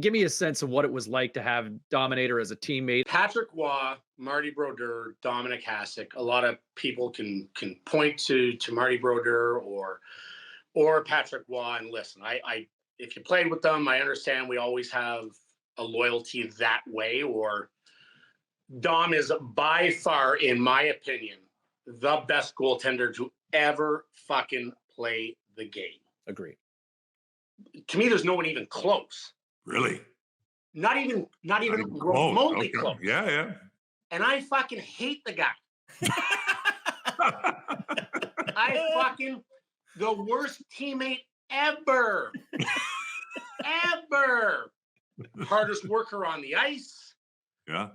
Give me a sense of what it was like to have Dominator as a teammate. Patrick Waugh, Marty Brodeur, Dominik Hasek. A lot of people can point to Marty Brodeur or Patrick Waugh, and listen, I if you played with them, I understand we always have a loyalty that way. Or Dom is by far, in my opinion, the best goaltender to ever fucking play the game. Agree. To me, there's no one even close. Really? Not even close. remotely Okay. close. Yeah. And I fucking hate the guy. I fucking the worst teammate ever. Ever. Hardest worker on the ice. Yeah.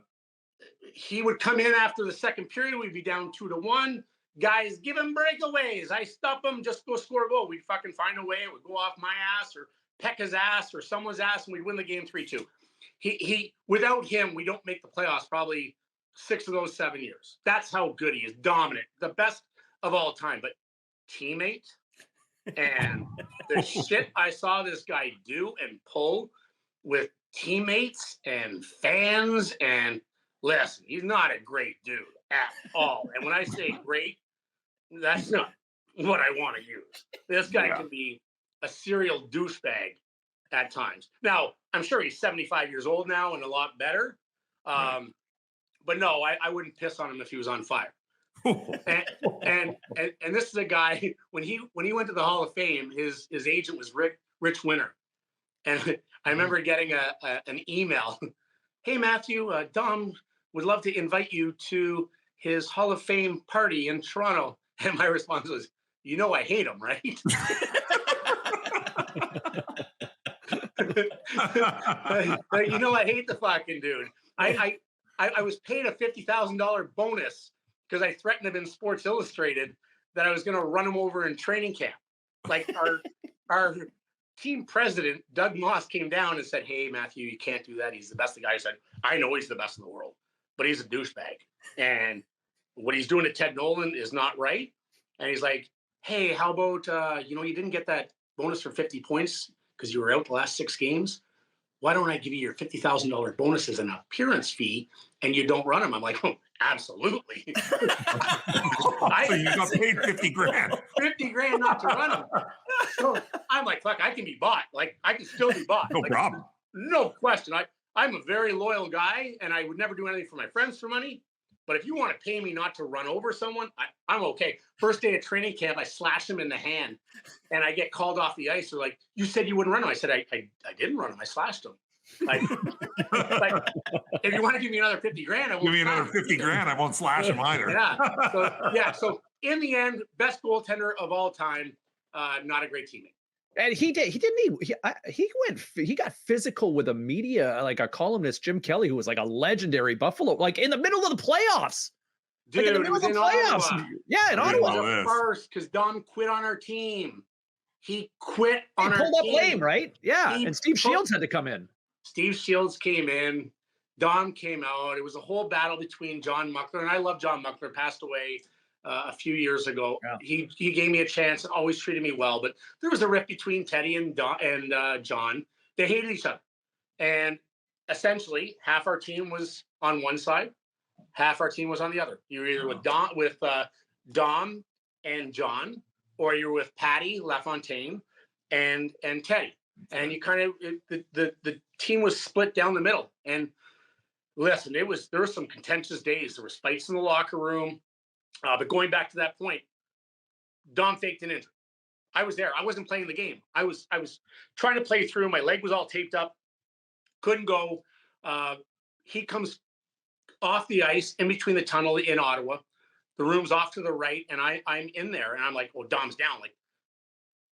He would come in after the second period. We'd be down 2-1. Guys, give him breakaways. I stop him, just go score a goal. We'd fucking find a way. It would go off my ass or peck his ass or someone's ass, and we'd win the game 3-2. He without him, we don't make the playoffs probably 6 of those 7 years. That's how good he is. Dominant. The best of all time. But teammate, and the shit I saw this guy do and pull with teammates and fans, and listen, he's not a great dude at all. And when I say great, that's not what I want to use. This guy can be a serial douchebag at times. Now, I'm sure he's 75 years old now and a lot better. But no, I wouldn't piss on him if he was on fire. and this is a guy, when he went to the Hall of Fame, his agent was Rich Winter. And I remember getting an email. Hey, Matthew, Dom would love to invite you to his Hall of Fame party in Toronto. And my response was, you know, I hate him, right? Like, you know, I hate the fucking dude. I was paid a $50,000 bonus because I threatened him in Sports Illustrated that I was going to run him over in training camp. Like our team president, Doug Moss, came down and said, hey, Matthew, you can't do that. He's the best. The guy said, I know he's the best in the world, but he's a douchebag. And what he's doing to Ted Nolan is not right. And he's like, hey, how about, you didn't get that bonus for 50 points because you were out the last 6 games. Why don't I give you your $50,000 bonus as an appearance fee and you don't run them? I'm like, oh, absolutely. So you got paid 50 grand. 50 grand not to run them. So I'm like, fuck, I can be bought. Like, I can still be bought. No problem. No question. I'm a very loyal guy, and I would never do anything for my friends for money. But if you want to pay me not to run over someone, I'm okay. First day of training camp, I slash him in the hand, and I get called off the ice. They're like, you said you wouldn't run him. I said, I didn't run him. I slashed him. Like, if you want to give me another 50 grand, I won't. Give me another 50 grand. I won't slash him either. So in the end, best goaltender of all time, not a great teammate. And he got physical with a media, like a columnist, Jim Kelly, who was like a legendary Buffalo, like in the middle of the playoffs. Dude, like in the middle of the playoffs. Ottawa. Yeah, in Ottawa. Was first because Dom quit on our team. He quit on our team. He pulled up lame, right? Yeah, and Steve Shields had to come in. Steve Shields came in. Dom came out. It was a whole battle between John Muckler, and I love John Muckler, passed away a few years ago. Yeah. He gave me a chance, always treated me well, but there was a rift between Teddy and John. They hated each other. And essentially, half our team was on one side, half our team was on the other. You were either with Dom and John, or you were with Patty LaFontaine and Teddy. And you kind of the team was split down the middle. And listen, there were some contentious days. There were fights in the locker room. But going back to that point, Dom faked an injury. I was there. I wasn't playing the game. I was trying to play through. My leg was all taped up. Couldn't go. He comes off the ice in between the tunnel in Ottawa. The room's off to the right, and I'm in there, and I'm like, "Oh, Dom's down." Like,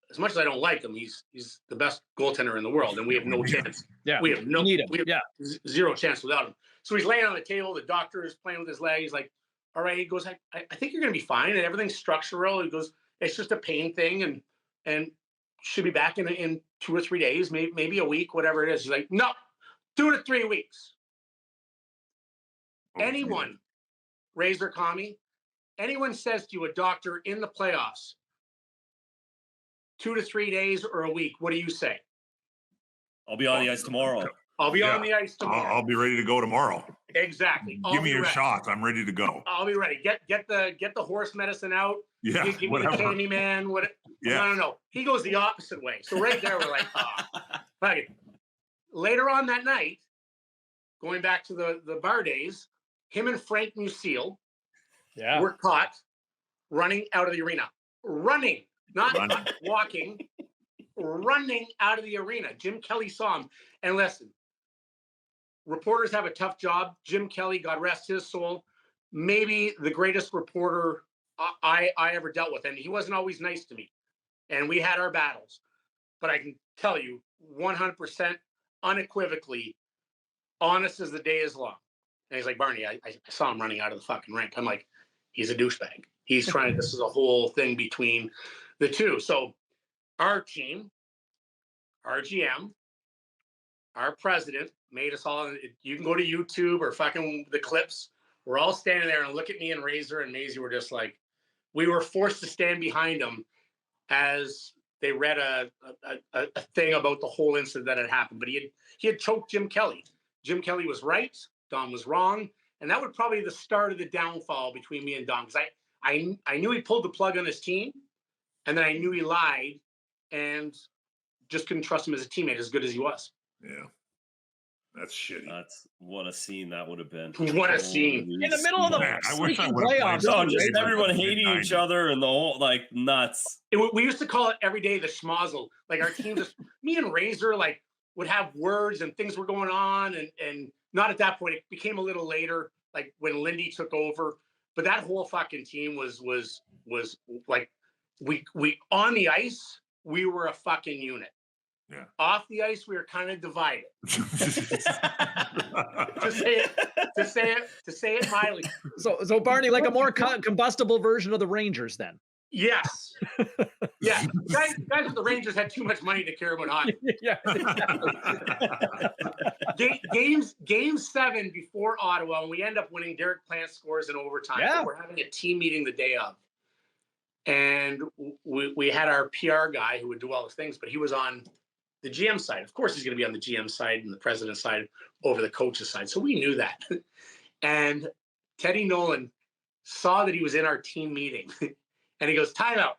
as much as I don't like him, he's the best goaltender in the world, and we have no chance. Yeah, we have zero chance without him. So he's laying on the table. The doctor is playing with his leg. He's like, all right. He goes, I think you're going to be fine, and everything's structural. He goes, it's just a pain thing, and should be back in 2 or 3 days, maybe a week, whatever it is. He's like, no, 2 to 3 weeks. Anyone, Razor Kami, anyone says to you, a doctor in the playoffs, 2 to 3 days or a week, what do you say? I'll be on the ice tomorrow. I'll be on the ice I'll tomorrow. be ready to go tomorrow. Exactly. Give me your shots. I'm ready to go. I'll be ready. Get the horse medicine out. Yeah, Give me the whatever. candy man. Yeah. No. He goes the opposite way. So right there, we're like, fuck it. Later on that night, going back to the bar days, him and Frank Musil were caught running out of the arena. Running, not walking, running out of the arena. Jim Kelly saw him. And listen, reporters have a tough job. Jim Kelly, God rest his soul, maybe the greatest reporter I ever dealt with. And he wasn't always nice to me. And we had our battles. But I can tell you 100% unequivocally, honest as the day is long. And he's like, Barney, I saw him running out of the fucking rink. I'm like, he's a douchebag. He's trying, this is a whole thing between the two. So our team, our GM, our president made us all, you can go to YouTube or fucking the clips. We're all standing there and look at me and Razor and Maisie were just like, we were forced to stand behind him as they read a thing about the whole incident that had happened. But he had choked Jim Kelly. Jim Kelly was right. Dom was wrong. And that would probably be the start of the downfall between me and Dom. Because I knew he pulled the plug on his team. And then I knew he lied. And just couldn't trust him as a teammate as good as he was. Yeah. That's shitty. That's what a scene that would have been. What a scene. In the middle of the I wish I would playoffs. No, just everyone hating each other and the whole, like, nuts. We used to call it every day the schmozzle. Like our team, just me and Razor, like, would have words and things were going on. And not at that point. It became a little later, like when Lindy took over. But that whole fucking team was like, we on the ice, we were a fucking unit. Yeah. Off the ice, we were kind of divided. to say it mildly. So Barney, like a more combustible version of the Rangers, then. Yes. Yeah. Guys with the Rangers had too much money to care about hockey. Yeah. Game 7 before Ottawa, and we end up winning. Derek Plant scores in overtime. Yeah. We're having a team meeting the day of. And we had our PR guy who would do all the things, but he was on the GM side. Of course, he's going to be on the GM side and the president's side over the coach's side. So we knew that. And Teddy Nolan saw that he was in our team meeting. And he goes, time out.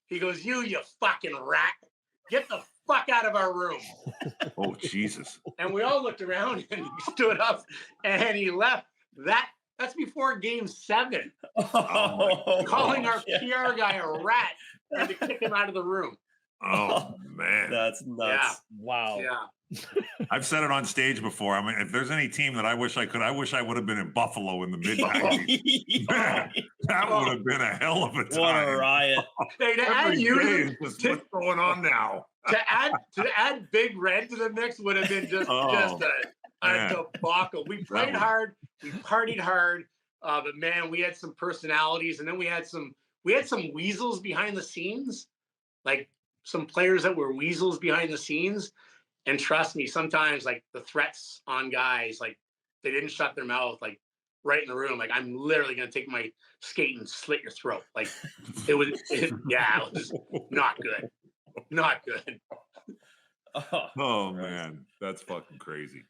He goes, you fucking rat. Get the fuck out of our room. Oh, Jesus. And we all looked around and he stood up and he left. That's before game 7. Calling our PR guy a rat and to kick him out of the room. Oh, man. That's nuts. Yeah. Wow. Yeah. I've said it on stage before. I mean, if there's any team that I wish I would have been in Buffalo in the mid-90s. That would have been a hell of a time. What a riot. Hey, to add Every you day is just what's going on now. to add Big Red to the mix would have been just a debacle. We played hard, we partied hard, but man, we had some personalities, and then we had some weasels behind the scenes, like some players that were weasels behind the scenes. And trust me, sometimes like the threats on guys, like they didn't shut their mouth, like right in the room. Like, I'm literally going to take my skate and slit your throat. Like it was not good. Not good. Oh, man. That's fucking crazy.